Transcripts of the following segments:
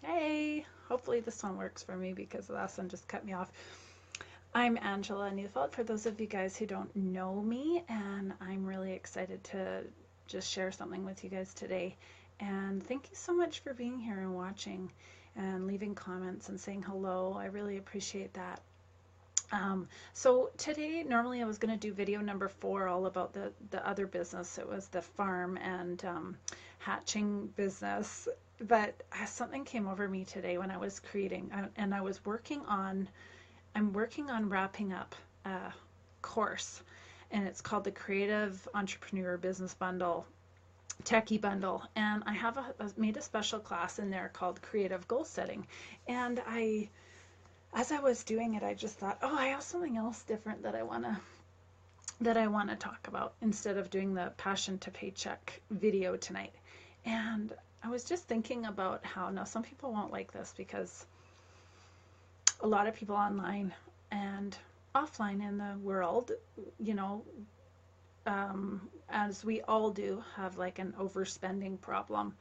Hey, hopefully this one works for me because the last one just cut me off. I'm Angela Neufeld, for those of you guys who don't know me, and I'm really excited to just share something with you guys today. And thank you so much for being here and watching and leaving comments and saying hello. I really appreciate that. So today, normally I was going to do video number 4 all about the other business. It was the farm and hatching business. But something came over me today when I was creating, and I was I'm working on wrapping up a course, and it's called the Creative Entrepreneur Business Bundle, Techie Bundle. And I have made a special class in there called Creative Goal Setting. And as I was doing it, I just thought, oh, I have something else different that I want to talk about instead of doing the Passion to Paycheck video tonight. And I was just thinking about how now some people won't like this because a lot of people online and offline in the world, you know, as we all do, have like an overspending problem.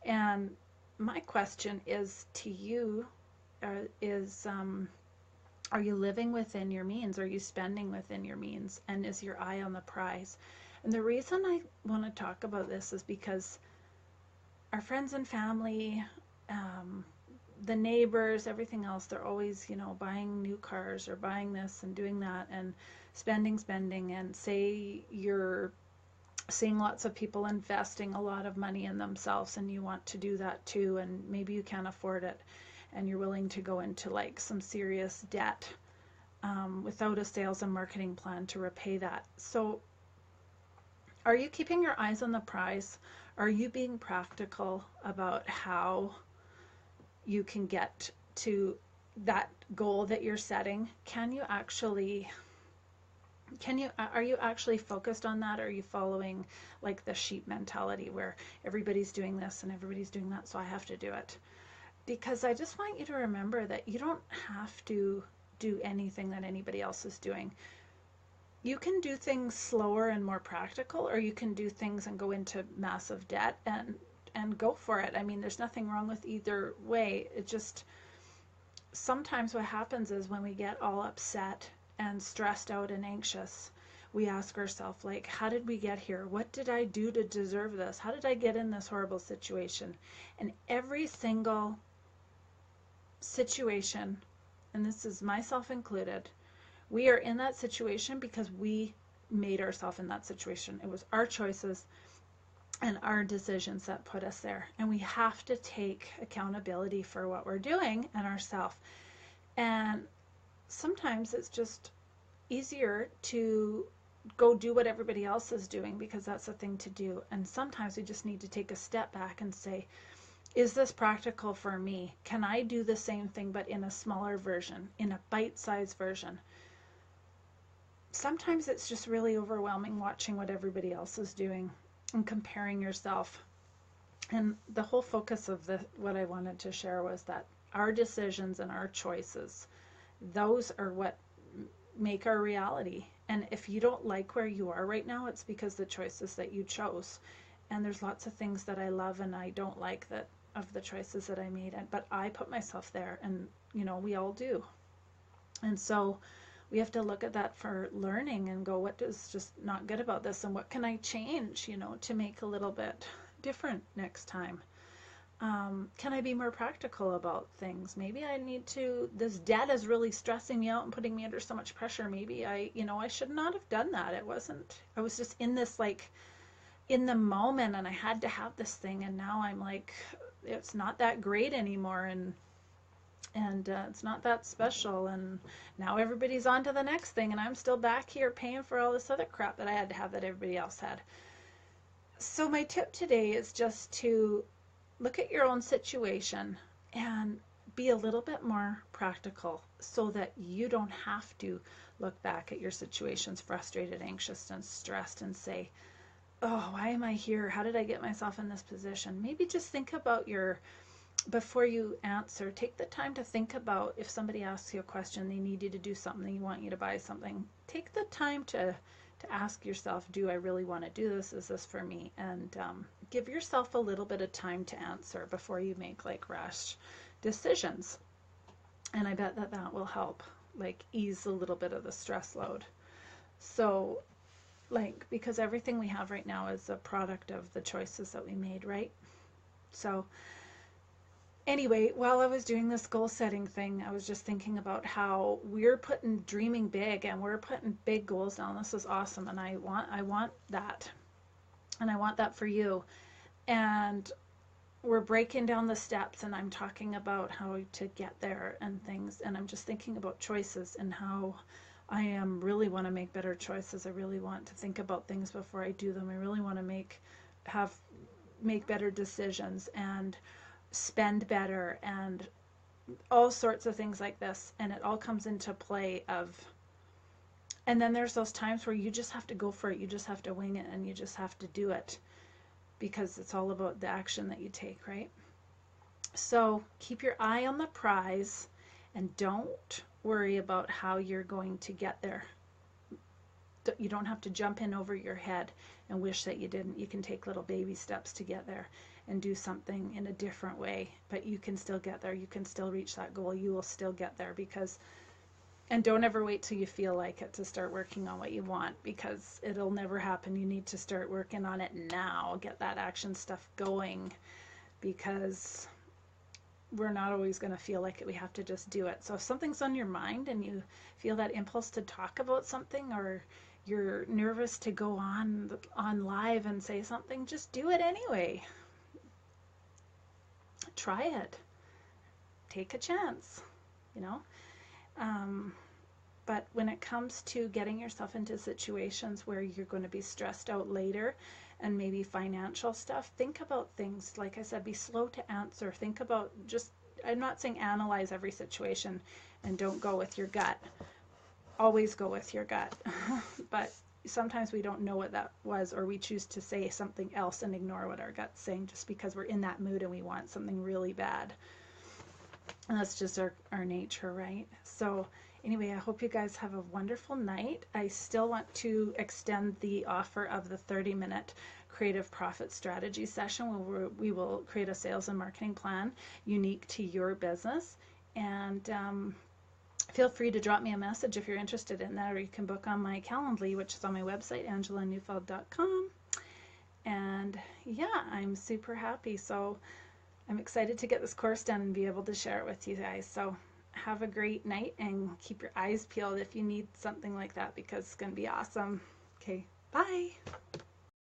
And my question is to you, is are you living within your means? Are you spending within your means? And is your eye on the prize? And the reason I want to talk about this is because our friends and family, um, the neighbors, everything else, they're always, buying new cars or buying this and doing that and spending. And say you're seeing lots of people investing a lot of money in themselves and you want to do that too, and maybe you can't afford it and you're willing to go into like some serious debt without a sales and marketing plan to repay that. So, are you keeping your eyes on the prize? Are you being practical about how you can get to that goal that you're setting? Are you actually focused on that? Or are you following like the sheep mentality where everybody's doing this and everybody's doing that, so I have to do it? Because I just want you to remember that you don't have to do anything that anybody else is doing. You can do things slower and more practical, or you can do things and go into massive debt and go for it. I mean, there's nothing wrong with either way. It just sometimes what happens is when we get all upset and stressed out and anxious, we ask ourselves, like, how did we get here? What did I do to deserve this? How did I get in this horrible situation? And every single situation, and this is myself included, we are in that situation because we made ourselves in that situation. It was our choices and our decisions that put us there. And we have to take accountability for what we're doing and ourselves. And sometimes it's just easier to go do what everybody else is doing because that's the thing to do. And sometimes we just need to take a step back and say, is this practical for me? Can I do the same thing but in a smaller version, in a bite-sized version? Sometimes it's just really overwhelming watching what everybody else is doing and comparing yourself. And the whole focus of what I wanted to share was that our decisions and our choices, those are what make our reality. And if you don't like where you are right now, it's because the choices that you chose. And there's lots of things that I love and I don't like that of the choices that I made, but I put myself there, and we all do. And so we have to look at that for learning and go, what is just not good about this, and what can I change, to make a little bit different next time? Can I be more practical about things? Maybe I need to, this debt is really stressing me out and putting me under so much pressure. Maybe I should not have done that. I was just in this, like, in the moment, and I had to have this thing, and now I'm like, it's not that great anymore, and it's not that special, and now everybody's on to the next thing, and I'm still back here paying for all this other crap that I had to have that everybody else had. So my tip today is just to look at your own situation and be a little bit more practical so that you don't have to look back at your situations frustrated, anxious, and stressed and say, oh, why am I here? How did I get myself in this position? Maybe just think about before you answer, take the time to think about if somebody asks you a question, they need you to do something, they want you to buy something. Take the time to ask yourself, do I really want to do this? Is this for me? And give yourself a little bit of time to answer before you make like rash decisions. And I bet that that will help like ease a little bit of the stress load. So like, because everything we have right now is a product of the choices that we made, right? So anyway, while I was doing this goal setting thing, I was just thinking about how we're dreaming big and we're putting big goals down. This is awesome, and I want that. And I want that for you. And we're breaking down the steps, and I'm talking about how to get there and things, and I'm just thinking about choices and how I really want to make better choices. I really want to think about things before I do them. I really want to make better decisions and spend better and all sorts of things like this. And it all comes into play and then there's those times where you just have to go for it. You just have to wing it, and you just have to do it, because it's all about the action that you take, right? So keep your eye on the prize and don't worry about how you're going to get there. You don't have to jump in over your head and wish that you didn't. You can take little baby steps to get there and do something in a different way, but you can still get there. You can still reach that goal. You will still get there, and don't ever wait till you feel like it to start working on what you want, because it'll never happen. You need to start working on it now. Get that action stuff going, because we're not always going to feel like it. We have to just do it. So if something's on your mind and you feel that impulse to talk about something, or you're nervous to go on live and say something, just do it anyway. Try it. Take a chance, you know. But when it comes to getting yourself into situations where you're going to be stressed out later, and maybe financial stuff, think about things. Like I said, be slow to answer. Think about I'm not saying analyze every situation and don't go with your gut. Always go with your gut. But sometimes we don't know what that was, or we choose to say something else and ignore what our gut's saying just because we're in that mood and we want something really bad. And that's just our nature, right? So anyway, I hope you guys have a wonderful night. I still want to extend the offer of the 30-minute creative profit strategy session where we will create a sales and marketing plan unique to your business. And feel free to drop me a message if you're interested in that, or you can book on my Calendly, which is on my website, angelaneufeld.com. And yeah, I'm super happy. So I'm excited to get this course done and be able to share it with you guys. So have a great night and keep your eyes peeled if you need something like that, because it's going to be awesome. Okay, bye.